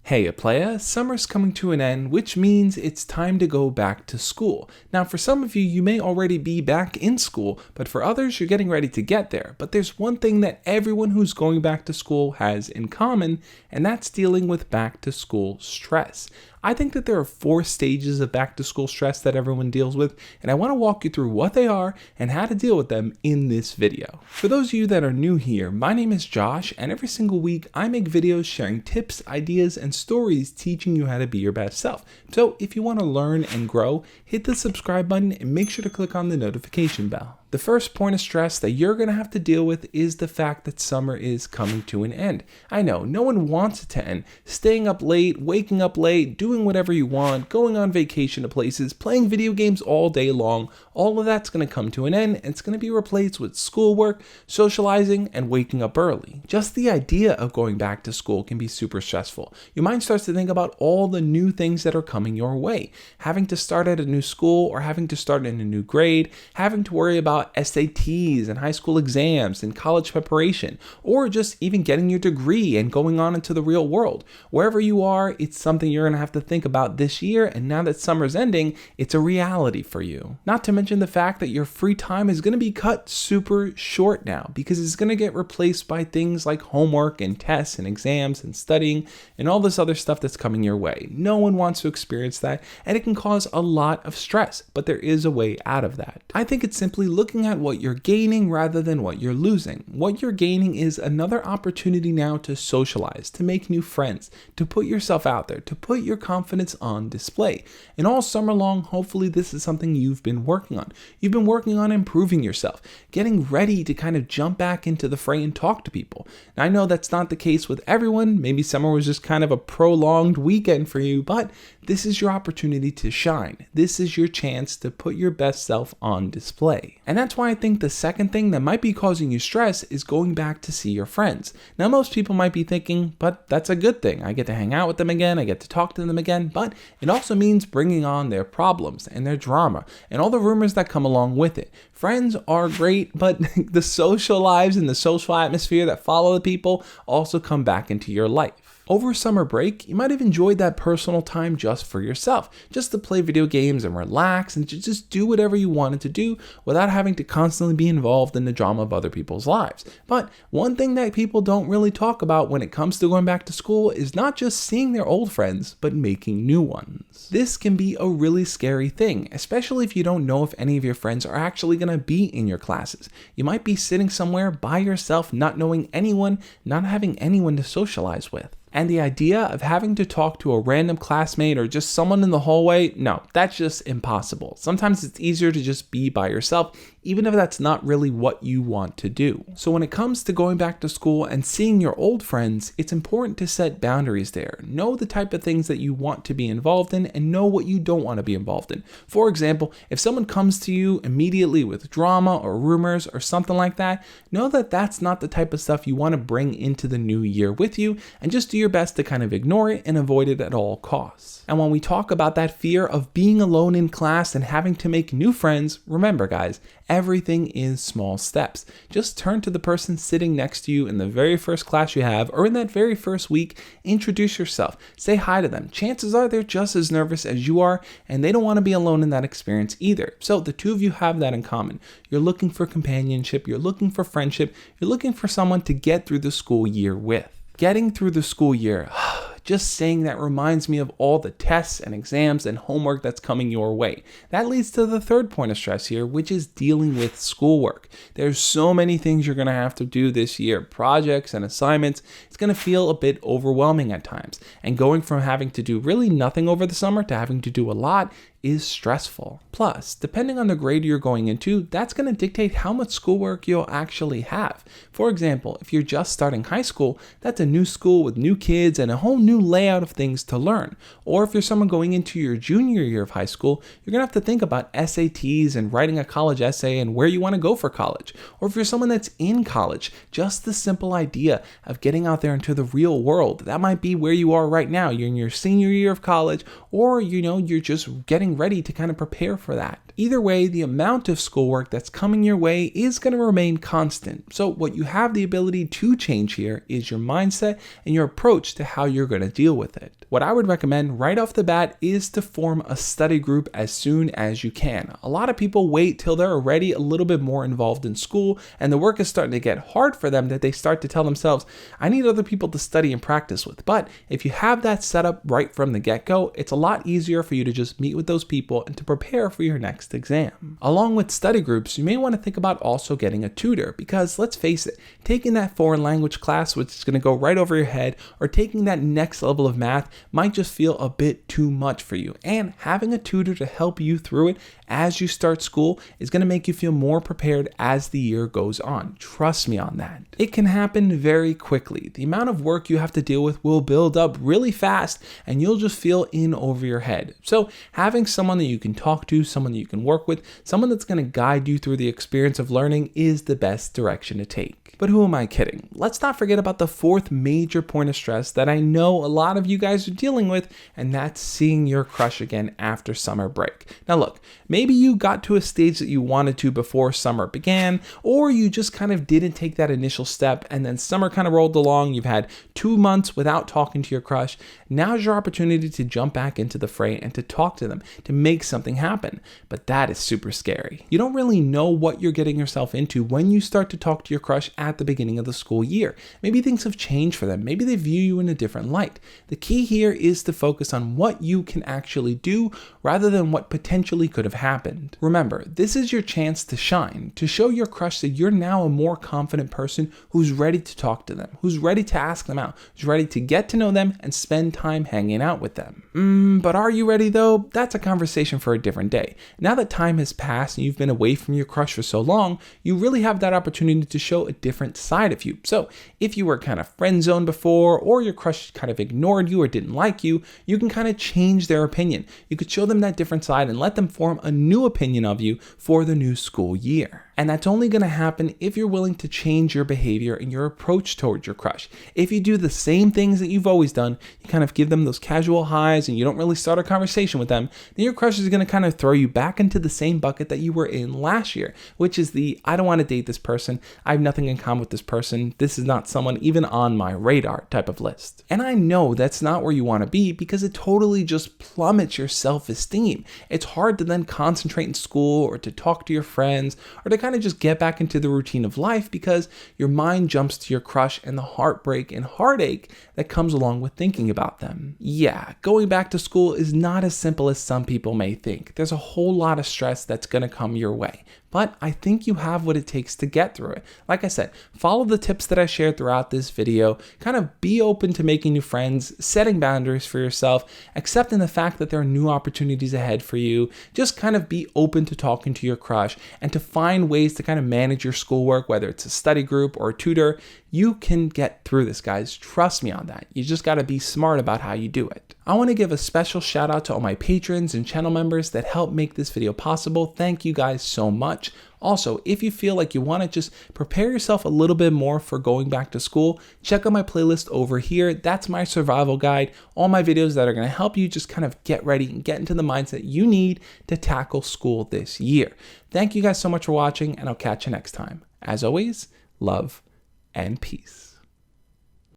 Hey playa, summer's coming to an end, which means it's time to go back to school. Now for some of you, you may already be back in school, but for others, you're getting ready to get there. But there's one thing that everyone who's going back to school has in common, and that's dealing with back to school stress. I think that there are 4 stages of back to school stress that everyone deals with, and I want to walk you through what they are and how to deal with them in this video. For those of you that are new here, my name is Josh, and every single week I make videos sharing tips, ideas, and stories teaching you how to be your best self. So if you want to learn and grow, hit the subscribe button and make sure to click on the notification bell. The first point of stress that you're going to have to deal with is the fact that summer is coming to an end. I know, no one wants it to end. Staying up late, waking up late, doing whatever you want, going on vacation to places, playing video games all day long, all of that's going to come to an end, and it's going to be replaced with schoolwork, socializing, and waking up early. Just the idea of going back to school can be super stressful. Your mind starts to think about all the new things that are coming your way. Having to start at a new school or having to start in a new grade, having to worry about SATs and high school exams and college preparation, or just even getting your degree and going on into the real world. Wherever you are, it's something you're going to have to think about this year, and now that summer's ending, it's a reality for you. Not to mention the fact that your free time is going to be cut super short now because it's going to get replaced by things like homework and tests and exams and studying and all this other stuff that's coming your way. No one wants to experience that, and it can cause a lot of stress, but there is a way out of that. I think it's simply looking at what you're gaining rather than what you're losing. What you're gaining is another opportunity now to socialize, to make new friends, to put yourself out there, to put your confidence on display. And all summer long, hopefully this is something you've been working on. You've been working on improving yourself, getting ready to kind of jump back into the fray and talk to people. Now, I know that's not the case with everyone. Maybe summer was just kind of a prolonged weekend for you, but this is your opportunity to shine. This is your chance to put your best self on display. And that's why I think the second thing that might be causing you stress is going back to see your friends. Now, most people might be thinking, but that's a good thing. I get to hang out with them again. I get to talk to them again. But it also means bringing on their problems and their drama and all the rumors that come along with it. Friends are great, but the social lives and the social atmosphere that follow the people also come back into your life. Over summer break, you might have enjoyed that personal time just for yourself, just to play video games and relax and to just do whatever you wanted to do without having to constantly be involved in the drama of other people's lives. But one thing that people don't really talk about when it comes to going back to school is not just seeing their old friends, but making new ones. This can be a really scary thing, especially if you don't know if any of your friends are actually going to be in your classes. You might be sitting somewhere by yourself, not knowing anyone, not having anyone to socialize with. And the idea of having to talk to a random classmate or just someone in the hallway, no, that's just impossible. Sometimes it's easier to just be by yourself, even if that's not really what you want to do. So when it comes to going back to school and seeing your old friends, it's important to set boundaries there. Know the type of things that you want to be involved in and know what you don't want to be involved in. For example, if someone comes to you immediately with drama or rumors or something like that, know that that's not the type of stuff you want to bring into the new year with you, and just do your best to kind of ignore it and avoid it at all costs. And when we talk about that fear of being alone in class and having to make new friends, remember guys, everything is small steps. Just turn to the person sitting next to you in the very first class you have or in that very first week, introduce yourself, say hi to them. Chances are they're just as nervous as you are and they don't want to be alone in that experience either. So the two of you have that in common. You're looking for companionship, you're looking for friendship, you're looking for someone to get through the school year with. Getting through the school year, just saying that reminds me of all the tests and exams and homework that's coming your way. That leads to the third point of stress here, which is dealing with schoolwork. There's so many things you're going to have to do this year, projects and assignments. It's going to feel a bit overwhelming at times. And going from having to do really nothing over the summer to having to do a lot is stressful. Plus, depending on the grade you're going into, that's going to dictate how much schoolwork you'll actually have. For example, if you're just starting high school, that's a new school with new kids and a whole new layout of things to learn. Or if you're someone going into your junior year of high school, you're going to have to think about SATs and writing a college essay and where you want to go for college. Or if you're someone that's in college, just the simple idea of getting out there into the real world. That might be where you are right now. You're in your senior year of college, or you're just getting ready to kind of prepare for that. Either way, the amount of schoolwork that's coming your way is going to remain constant. So what you have the ability to change here is your mindset and your approach to how you're going to deal with it. What I would recommend right off the bat is to form a study group as soon as you can. A lot of people wait till they're already a little bit more involved in school and the work is starting to get hard for them that they start to tell themselves, I need other people to study and practice with. But if you have that set up right from the get-go, it's a lot easier for you to just meet with those people and to prepare for your next exam. Along with study groups, you may want to think about also getting a tutor because let's face it, taking that foreign language class, which is going to go right over your head, or taking that next level of math might just feel a bit too much for you. And having a tutor to help you through it as you start school is going to make you feel more prepared as the year goes on. Trust me on that. It can happen very quickly. The amount of work you have to deal with will build up really fast and you'll just feel in over your head. So having someone that you can talk to, someone that you can work with, someone that's going to guide you through the experience of learning is the best direction to take. But who am I kidding? Let's not forget about the fourth major point of stress that I know a lot of you guys are dealing with, and that's seeing your crush again after summer break. Now look, maybe you got to a stage that you wanted to before summer began, or you just kind of didn't take that initial step and then summer kind of rolled along. You've had 2 months without talking to your crush. Now's your opportunity to jump back into the fray and to talk to them, to make something happen. But that is super scary. You don't really know what you're getting yourself into when you start to talk to your crush at the beginning of the school year. Maybe things have changed for them. Maybe they view you in a different light. The key here is to focus on what you can actually do rather than what potentially could have happened. Remember, this is your chance to shine, to show your crush that you're now a more confident person who's ready to talk to them, who's ready to ask them out, who's ready to get to know them and spend time hanging out with them. But are you ready though? That's a conversation for a different day. Now that time has passed and you've been away from your crush for so long, you really have that opportunity to show a different side of you. So if you were kind of friend zoned before, or your crush kind of ignored you or didn't like you, you can kind of change their opinion. You could show them that different side and let them form a new opinion of you for the new school year. And that's only going to happen if you're willing to change your behavior and your approach towards your crush. If you do the same things that you've always done, you kind of give them those casual highs and you don't really start a conversation with them, then your crush is going to kind of throw you back into the same bucket that you were in last year, which is the, I don't want to date this person, I have nothing in common with this person, this is not someone even on my radar type of list. And I know that's not where you want to be because it totally just plummets your self-esteem. It's hard to then concentrate in school or to talk to your friends or to kind of just get back into the routine of life because your mind jumps to your crush and the heartbreak and heartache that comes along with thinking about them. Yeah, going back to school is not as simple as some people may think. There's a whole lot of stress that's going to come your way. But I think you have what it takes to get through it. Like I said, follow the tips that I shared throughout this video, kind of be open to making new friends, setting boundaries for yourself, accepting the fact that there are new opportunities ahead for you, just kind of be open to talking to your crush and to find ways to kind of manage your schoolwork, whether it's a study group or a tutor. You can get through this, guys. Trust me on that. You just got to be smart about how you do it. I want to give a special shout out to all my patrons and channel members that help make this video possible. Thank you guys so much. Also, if you feel like you want to just prepare yourself a little bit more for going back to school, check out my playlist over here. That's my survival guide. All my videos that are going to help you just kind of get ready and get into the mindset you need to tackle school this year. Thank you guys so much for watching, and I'll catch you next time. As always, love and peace.